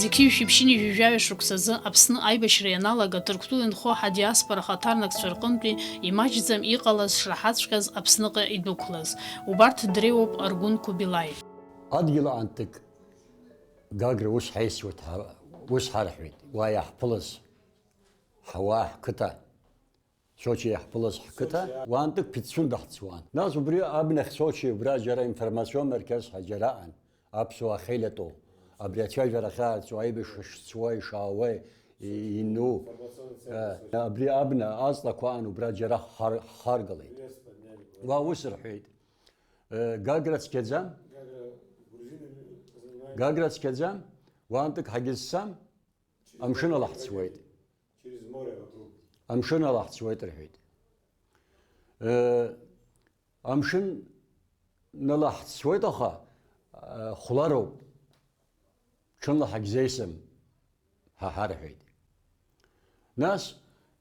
Зики шипшини жужжаве шуксазы апсны айбашры яналага Тыркту инхо диаспора хатарнак цвыркынтли имаджзам иҟалаз шраҳаҵәҟьаз Аԥсныҟа идәықәлаз. Убарҭ дреиуоуп Аргәын Кубилаи. Адгьыл антык Гагра ус ҳаисуеит, ус ҳарҳәеит, уа иаҳԥылаз ҳауаа ҳқыҭа, Сочи иаҳԥылаз ҳқыҭа, уантык Пицун даҳцуан. Нас убри абнахь Сочи убра џьара информацион меркез ҳаџьараан, аԥсуаа хеилатәоу, абри ацәажәара ахьаацу аибашьра шцуа ишаауа ину, абри абна аҵлақәа аан убра џьара ҳхаргалеит. Уа ус рҳәеит, Гагра цқьаӡам, Гагра цқьаӡам, уантык ҳагьызцам, амшын ала ҳцуеит. Амшын ала ҳцуеит рҳәеит. Амшын ала ҳцуеит аха хәлароуп, ҽынла ҳагьзеисым ҳа ҳарҳәеит. Нас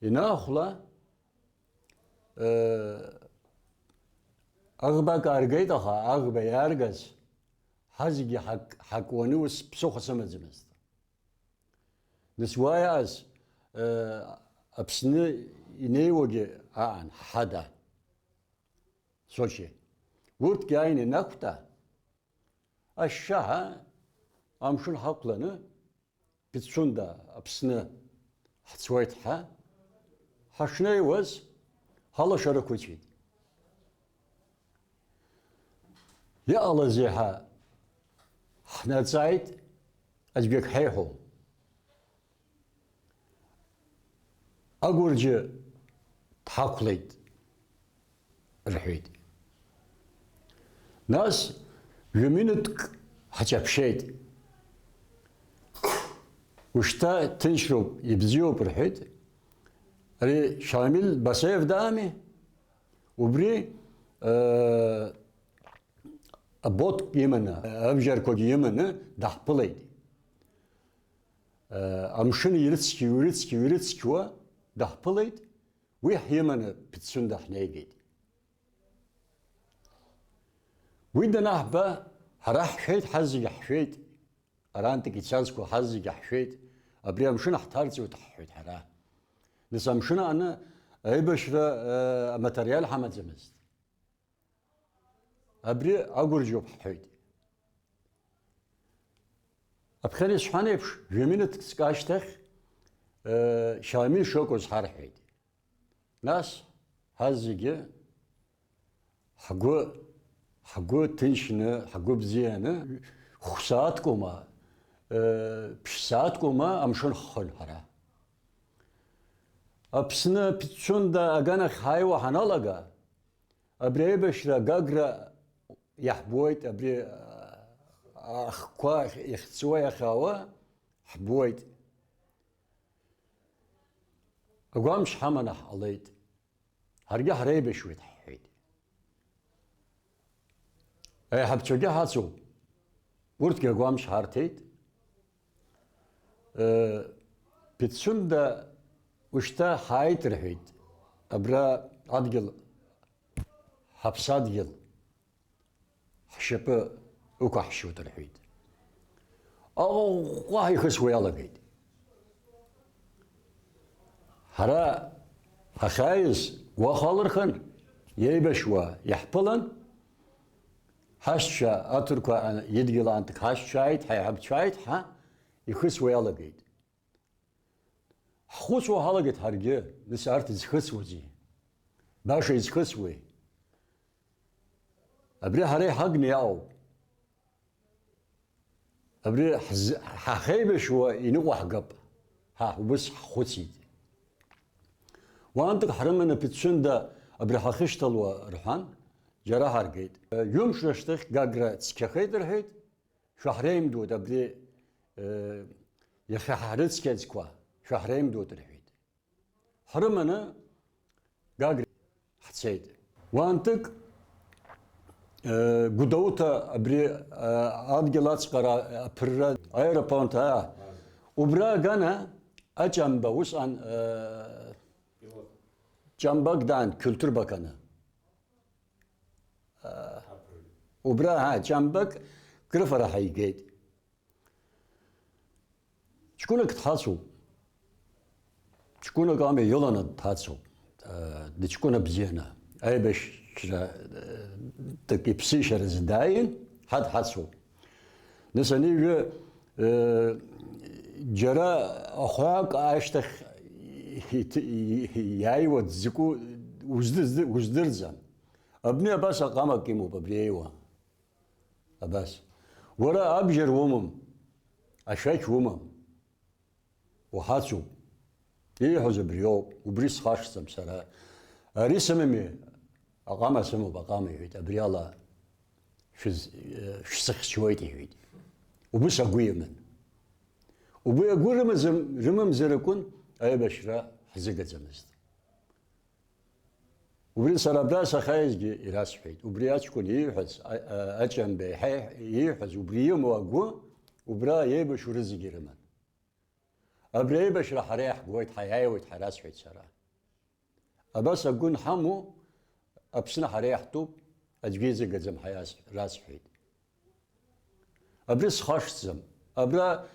инаахәла аӷбак ааргеит аха аӷба иааргаз ҳазегьы ҳакуаны ус ԥсыхәа сымаӡамызт. Нас уа иааз Аԥсны инеиуагьы аан ҳада, Сочи. Урҭгьы ааины инақәта, ашьшьаҳа амшын ҳақәланы Пицунда Аԥсны ҳцуеит ҳа, ҳашнеиуаз ҳалашара қәыцәеит. Иҟалаз иаҳа ҳнаҵааит, аӡәгьы ак ҳаиҳәом. Агәырџьы дҳақәлеит рҳәеит. Нас ҩ-минуҭк ҳаҷаԥшьеит. Ушьҭа ҭынчроуп, ибзиоуп рҳәеит. Ари Шамил Басаев даами, убри аботк иманы, абџьарқәагьы иманы даҳԥылеит. Амшын ирыцқьуа даҳԥылеит, уи ҳиманы Пицунда ҳнеигеит. Уи данаҳба, ҳара ҳшәеит, ҳазегьы ҳшәеит, арантик ицазқәа ҳазегьы ҳшәеит, абри амшын ҳҭарҵоит ҳҳәеит ҳара. Нас амшын ааны аибашьра аматериал ҳамаӡамызт. Абри агәырџьоуп ҳҳәеит. Аԥхьан исҳәан еиԥш, ҩ-минуҭк ашьҭахь Шамил шыҟоз ҳарҳәеит. Нас ҳазегьы ҳгәы ҭынчны, ҳгәы бзианы, хә-сааҭкоума, ԥшь-сааҭкоума амшын ҳхын ҳара. Аԥсны Пицунда аганахь ҳааиуа ҳаналага, абри аибашьра Гагра иаҳбуеит, абри ахқәа ихьҵуа иахьаауа ҳбуеит. Агәамч ҳаманы ҳҟалеит. Ҳаргьы ҳреибашьуеит ҳҳәеит. Аиҳабцәагьы ҳацуп. Урҭгьы агәамч ҳарҭеит. Пицунда ушьҭа ҳааит рҳәеит. Абра адгьыл, ҳаԥсадгьыл, ҳшьапы ықәаҳшьуеит рҳәеит. Аҟәҟәа ҳаихысуа иалагеит. Ҳара ҳахьааиз уахалырхын, иеибашьуа иаҳԥылан, ҳашьцәа аҭырқәа идгьыл аантык ҳашьцәааит, ҳаиҳабцәааит, ҳа ихысуа иалагеит. Ҳхәыцуа ҳалагеит ҳаргьы, нас арҭ изхысуазеи? Баша изхысуеи? Абри ҳара иҳагны иаауп. Абри ҳахьеибашьуа иныҟәаҳгап, ҳа убыс ҳхәыцит. Уантык ҳрыманы Пицунда абри ҳахьышьҭалуа рҳәан, џьара ҳаргеит. Ҩымш рышьҭахь Гагра цқьахеит рҳәеит, шәаҳреимдоит абри иахьа ҳрыцқьаӡқәа, шәаҳреимдоит рҳәеит. Ҳрыманы Гагра ҳцеит. Уантык Гәдоуҭа абри адгьыл аҵҟара аԥырра аеропорт убра агана аҷамба усҟан Ҷамбак даан Kültür Bakanı. Убра Ҷамбак крыфара ҳаигеит. شكونك تحاسو شكونك عم يلان تحاسو دي شكونا بزينة أي باش تكي بسيشر زداين حد حاسو نساني جرا أخواك عاشتخ ياي وتزكو وزدرزم ابني اباس اقامك كيمو ببريوا اباس ورا ابجر ومم اشاك ومم وحاتسو ايه حوز بريو وبريس خاش سمسرا ريسممي اقامة سمو بقامة يهيد ابريالا شسخ شويتي يهيد وبس اقوي من وبي اقول رمم زركون اي بشرا حزقة زمست وبري سرابراس خايزجي راس حيد وبري اشكون يحز اجم بحي يحز وبري موقو وبرا يبش ورزقي رمان ابري يبش راح ريح قويت حياي ويت حراس حيد سرا ابس اقول حمو ابسنا حريح توب اجيزه قزم حياس راس حيد ابري خاش زم ابرا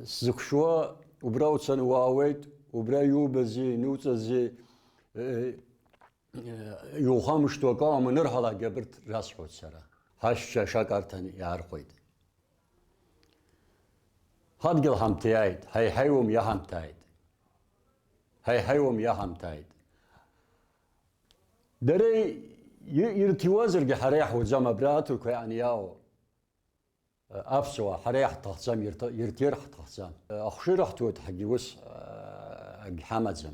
زكشوا وبرا وتسن واويت وبرا يوبزي نوتزي يوخامش توقع من نرحلا قبرت راس حوت سرا هاش شاكارتني يار خويد هاد قل هم تايد هاي حيوم يا هم تايد هاي حيوم يا هم تايد دري يرتوازر قي حريح وزام براتو كي يعني ياو افسوا حريح تخزم يرتيرح تخزم اخشي رح توت حقي وس حمزم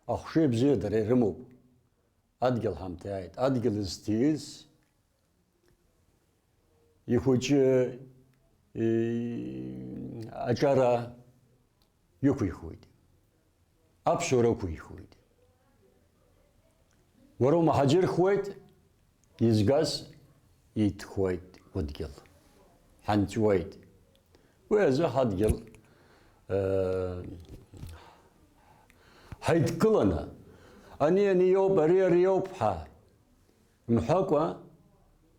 اخشي بزي دري رموب أدقل هم تايد أدقل استيز يخوج أجارة يكوي خويد أبشر كوي خويد ورو مهاجر خويد يزغاز يت خويد ودقل حنج ويد وإذا هدقل هيدقلنا أني يوب ريوب ها محاكوا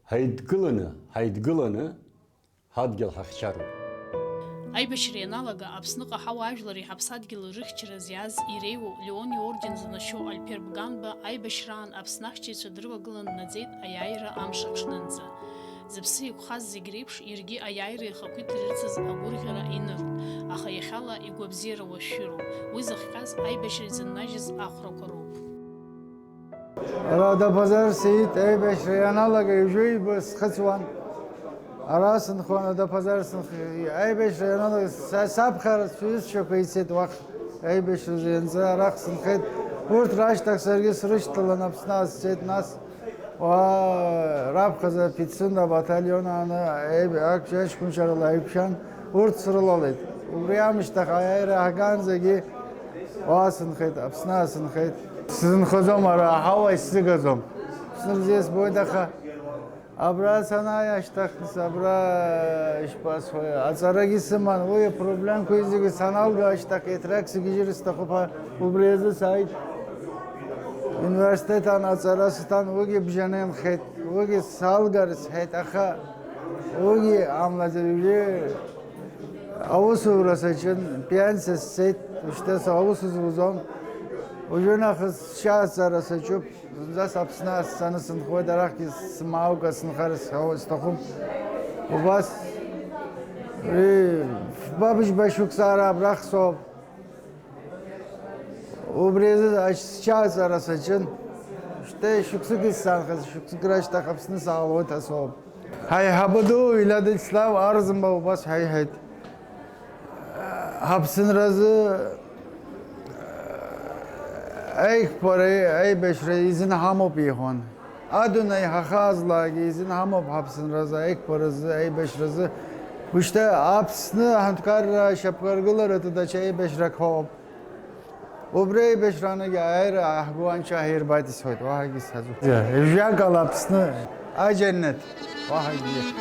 هيدقلنا هادقل حخشارو أي بشري نالغا أبسنقا حواجلري حبسادقل رخشر زياز إيريو ليوني أوردين زنشو البيربغانبا أي بشران أبسناخشي تدروا نزيد أيايرا أمشخشننزا زبسي وخاز زيغريبش يرجي أيايري خاكويت ريرتز أغورغرا إنر أخا يخالا إيقوبزيرا وشيرو ويزخكاز أي بشري زناجز آخرو كروب Arada pazar seyit E5 Reyanala gayujoy bas khaswan arasın khona da pazarsın E5 Reyanala sab khar süz şokayset vaqt E5 Reyanza araqsın khet urt raş taksarge sırıştılan apsnas set nas va rab khaza pitsunda batalyonana akşaş kunşarala ayıpşan urt sıralalaydı uriyamış da ayayra haganzagi vasın khet apsnasın khet Sizin kızım ara hava sizi kızım. Sizin здесь boydaqa abra sana yaştaknız abra işpas hoya. Azara gitsinman oya problem koyuzu sanal gaştak etraksi gijiriz takupa ubrezi sayt. Üniversitetan azarasıtan ogi bjanen khet. Ogi salgaris het axa. Ogi amlazı avus uğraşın piyanses set işte avusuz uzun. Ujuna khas şahs arası çöp zas apsna sanısın khodarak ki smav kasın kharis istakhum ubas babiş başuk sara bırakso ubrezi şahs arası için işte şuksuk insan khas şuksuk raşta kapsını sağlığı tasob hay habadu ila de slav arzım ubas hay hay hapsın razı Ey pare, ey beşre izin hamop yihon. Adunay hakhazla izin hamop hapsın raza ek parası ey beşrazı. İşte hapsını hantkar şapkargılar atıda çay beşra khop. Obrey beşranı ki ayr ahguan şahir baytis hoyt. Vahagis hazu. Ya kal hapsını a cennet. Vahagis.